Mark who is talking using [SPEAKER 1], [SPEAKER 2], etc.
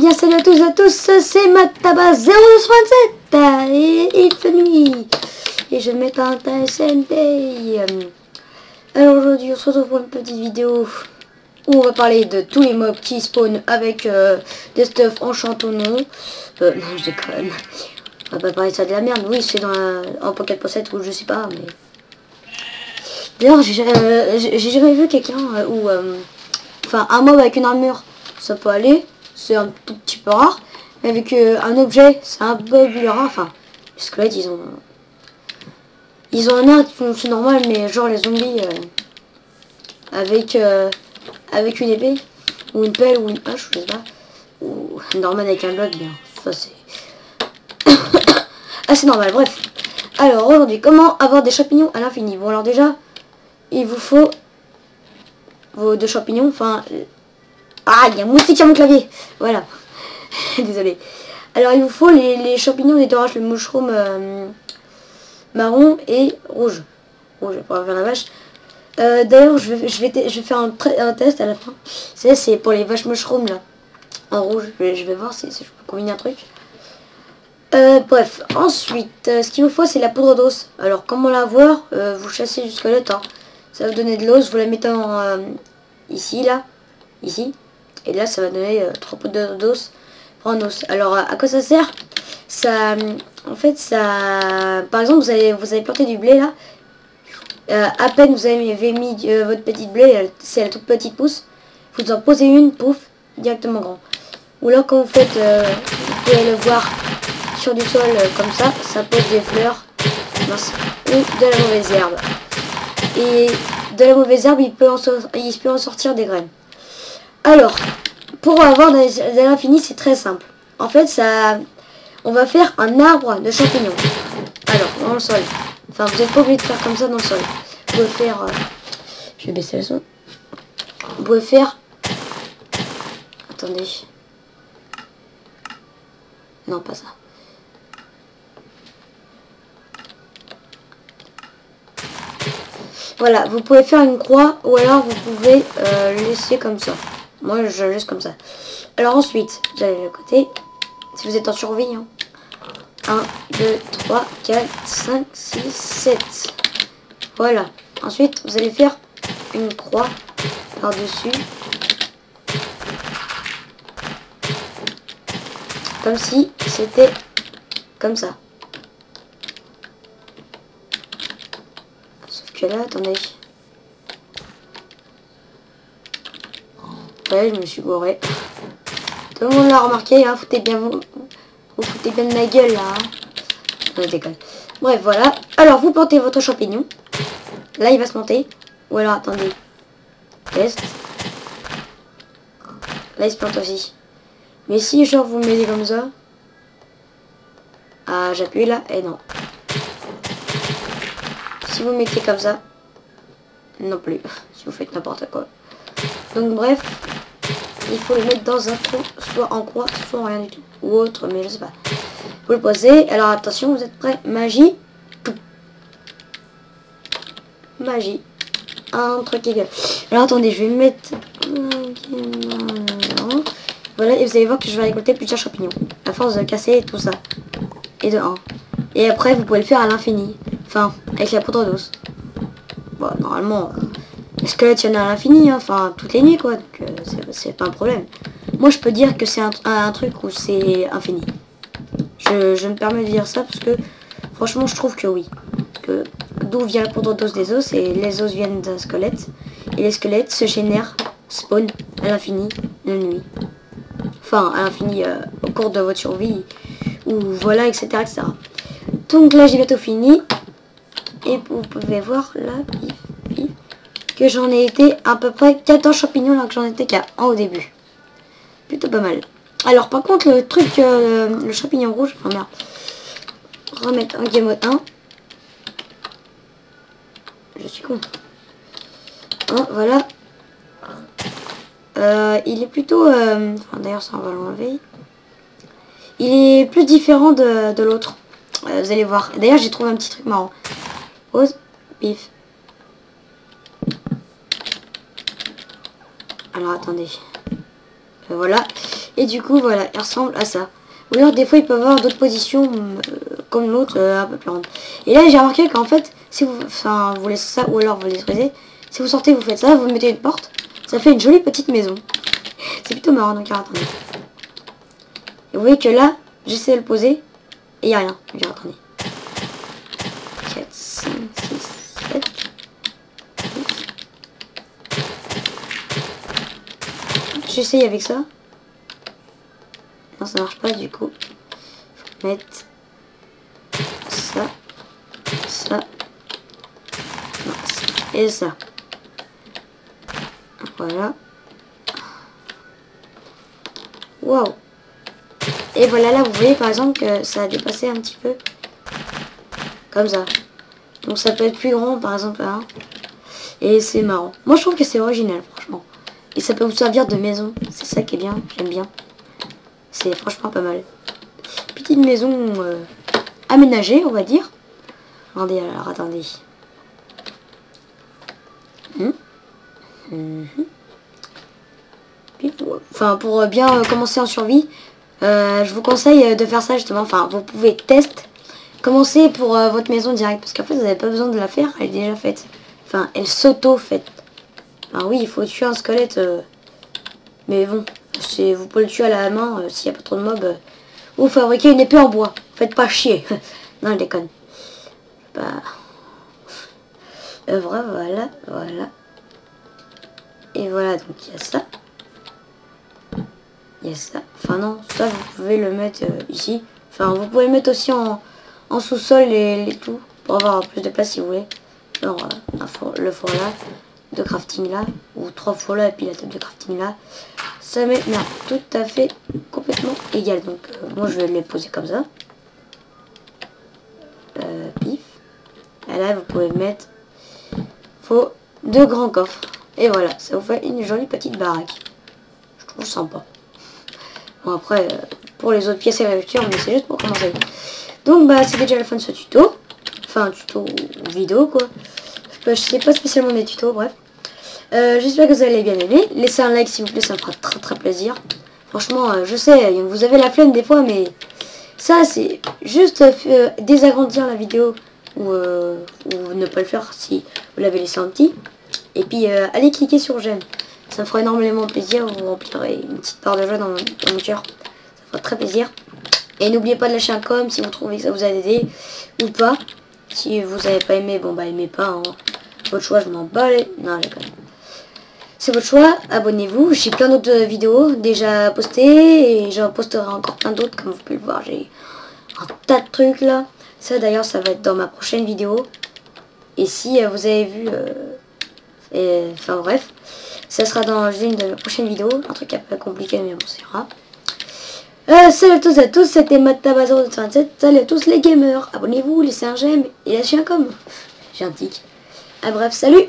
[SPEAKER 1] bien salut à tous, c'est Mataba 027 et il fait nuit et je m'éteins ta SND. Alors aujourd'hui on se retrouve pour une petite vidéo où on va parler de tous les mobs qui spawnent avec des stuff enchantonnants. Non je déconne, on va pas parler de ça de la merde, oui c'est en Pocket Pocket ou je sais pas mais... D'ailleurs j'ai jamais vu quelqu'un où... Enfin un mob avec une armure ça peut aller, c'est un tout petit peu rare. Mais avec un objet, c'est un peu plus rare. Enfin, les squelettes, ils ont un air qui fonctionne normal, mais genre les zombies avec une épée, ou une pelle, ou une hache, je sais pas. Ou normal avec un bloc, bien. Ça c'est assez normal, bref. Alors aujourd'hui, comment avoir des champignons à l'infini? Bon alors déjà, il vous faut vos deux champignons, enfin... Ah, il y a un moustique à mon clavier. Voilà. Désolé. Alors, il vous faut les champignons des torages, le mushroom marron et rouge. Rouge, pour faire la vache. D'ailleurs, je vais faire un test à la fin. C'est pour les vaches mushroom, là. En rouge. Je vais voir si je peux combiner un truc. Bref. Ensuite, ce qu'il vous faut, c'est la poudre d'os. Alors, comment l'avoir? Vous chassez du squelette. Hein. Ça va vous donner de l'os. Vous la mettez en... ici, là. Ici. Et là, ça va donner 3 poudres d'os pour un os. Alors, à quoi ça sert? Ça, en fait, ça... Par exemple, vous avez planté du blé, là. À peine vous avez mis votre petite blé, c'est la toute petite pousse. Vous en posez une, pouf, directement grand. Ou là, quand vous faites... vous pouvez le voir sur du sol comme ça pose des fleurs. Mince, ou de la mauvaise herbe. Et de la mauvaise herbe, il peut en sortir des graines. Alors, pour avoir de l'infini, c'est très simple. En fait, on va faire un arbre de champignons. Alors, dans le sol. Enfin, vous n'êtes pas obligé de faire comme ça dans le sol. Vous pouvez faire... je vais baisser le son. Vous pouvez faire... Attendez. Non, pas ça. Voilà, vous pouvez faire une croix ou alors vous pouvez le laisser comme ça. Moi, je le laisse comme ça. Alors ensuite, vous allez le côté. Si vous êtes en survie, hein. 1, 2, 3, 4, 5, 6, 7. Voilà. Ensuite, vous allez faire une croix par-dessus. Comme si c'était comme ça. Sauf que là, attendez. Ouais, je me suis gouré. Tout le monde l'a remarqué, hein, foutez bien vous foutez bien de ma gueule là. Hein. Non, je déconne. Bref, voilà. Alors, vous plantez votre champignon. Là, il va se planter. Ou alors, attendez. Test. Là, il se plante aussi. Mais si, genre, vous mettez comme ça. Ah, j'appuie là. Et non. Si vous mettez comme ça. Non plus. Si vous faites n'importe quoi. Donc, bref. Il faut le mettre dans un trou, soit en croix, soit en rien du tout. Ou autre, mais je sais pas. Vous le posez. Alors attention, vous êtes prêts? Magie. Magie. Un truc égal. Alors attendez, je vais mettre... Voilà, et vous allez voir que je vais récolter plusieurs champignons. À force de casser tout ça. Et de 1. Et après, vous pouvez le faire à l'infini. Enfin, avec la poudre d'os. Bon, normalement... Les squelettes, il y en a à l'infini, hein, enfin toutes les nuits quoi, donc c'est pas un problème. Moi je peux dire que c'est un truc où c'est infini. Je me permets de dire ça parce que franchement je trouve que oui. Que d'où vient la poudre d'os des os, et les os viennent d'un squelette. Et les squelettes se génèrent, spawn à l'infini la nuit. Enfin à l'infini au cours de votre survie, ou voilà, etc. etc. Donc là j'ai bientôt fini. Et vous pouvez voir là, que j'en ai été à peu près 14 champignons là que j'en étais qu'à 1 au début. Plutôt pas mal. Alors par contre le truc, le champignon rouge, enfin merde. Remettre un game mode 1. Je suis con. Voilà. Il est plutôt... enfin d'ailleurs ça on va l'enlever. Il est plus différent de l'autre. Vous allez voir. D'ailleurs j'ai trouvé un petit truc marrant. Pause. Pif. Alors attendez. Voilà. Et du coup, voilà, il ressemble à ça. Ou alors, des fois, il peut avoir d'autres positions, comme l'autre, un peu plus ronde. Et là, j'ai remarqué qu'en fait, si vous, enfin, vous laissez ça, ou alors vous laissez, si vous sortez, vous faites ça, vous mettez une porte, ça fait une jolie petite maison. C'est plutôt marrant, donc attendez. Et vous voyez que là, j'essaie de le poser, et il n'y a rien. Donc attendez. 4, 5, 6, 7. J'essaye avec ça. Non, ça marche pas du coup. Faut mettre ça, ça, non, ça et ça. Voilà. Waouh. Et voilà, là vous voyez par exemple que ça a dépassé un petit peu. Comme ça. Donc ça peut être plus grand par exemple là. Et c'est marrant. Moi je trouve que c'est original franchement. Et ça peut vous servir de maison. C'est ça qui est bien. J'aime bien. C'est franchement pas mal. Petite maison aménagée on va dire. Attendez alors attendez. Enfin pour bien commencer en survie. Je vous conseille de faire ça justement. Enfin vous pouvez tester. Commencez pour votre maison direct. Parce qu'en fait vous n'avez pas besoin de la faire. Elle est déjà faite. Enfin elle s'auto-faite. Alors oui il faut tuer un squelette. Mais bon. Vous pouvez le tuer à la main s'il n'y a pas trop de mobs. Ou fabriquer une épée en bois. Faites pas chier. Non je déconne. Bah. Voilà. Voilà. Et voilà donc il y a ça. Il y a ça. Enfin non, ça vous pouvez le mettre ici. Enfin vous pouvez le mettre aussi en sous-sol et tout. Pour avoir plus de place si vous voulez. Alors le four là. De crafting là. Ou 3 fours là et puis la table de crafting là. Ça met tout à fait complètement égal. Donc moi je vais les poser comme ça. Pif. Et là vous pouvez mettre. Faut 2 grands coffres. Et voilà, ça vous fait une jolie petite baraque. Je trouve sympa. Bon après, pour les autres pièces et réducteurs, mais c'est juste pour commencer. Donc bah c'est déjà la fin de ce tuto. Enfin tuto vidéo quoi. Je sais pas spécialement des tutos, bref. J'espère que vous allez bien aimer. Laissez un like s'il vous plaît, ça me fera très très plaisir. Franchement, je sais, vous avez la flemme des fois, mais ça c'est juste désagrandir la vidéo ou ne pas le faire si vous l'avez laissé en petit. Et puis allez cliquer sur j'aime. Ça me fera énormément plaisir, vous remplirez une petite part de joie dans mon cœur. Ça fera très plaisir. Et n'oubliez pas de lâcher un com si vous trouvez que ça vous a aidé ou pas. Si vous n'avez pas aimé, bon bah aimez pas. Hein. Votre choix, je m'en bats les... Non, d'accord. C'est votre choix, abonnez-vous. J'ai plein d'autres vidéos déjà postées et j'en posterai encore plein d'autres. Comme vous pouvez le voir, j'ai un tas de trucs là. Ça d'ailleurs, ça va être dans ma prochaine vidéo. Et si vous avez vu... enfin bref, ça sera dans une de mes prochaines vidéos. Un truc un peu compliqué, mais bon, ça ira. Salut à tous, c'était MatTabazero27. Salut à tous les gamers. Abonnez-vous, laissez un j'aime et lâchez un com. J'ai un tic. Ah bref, salut.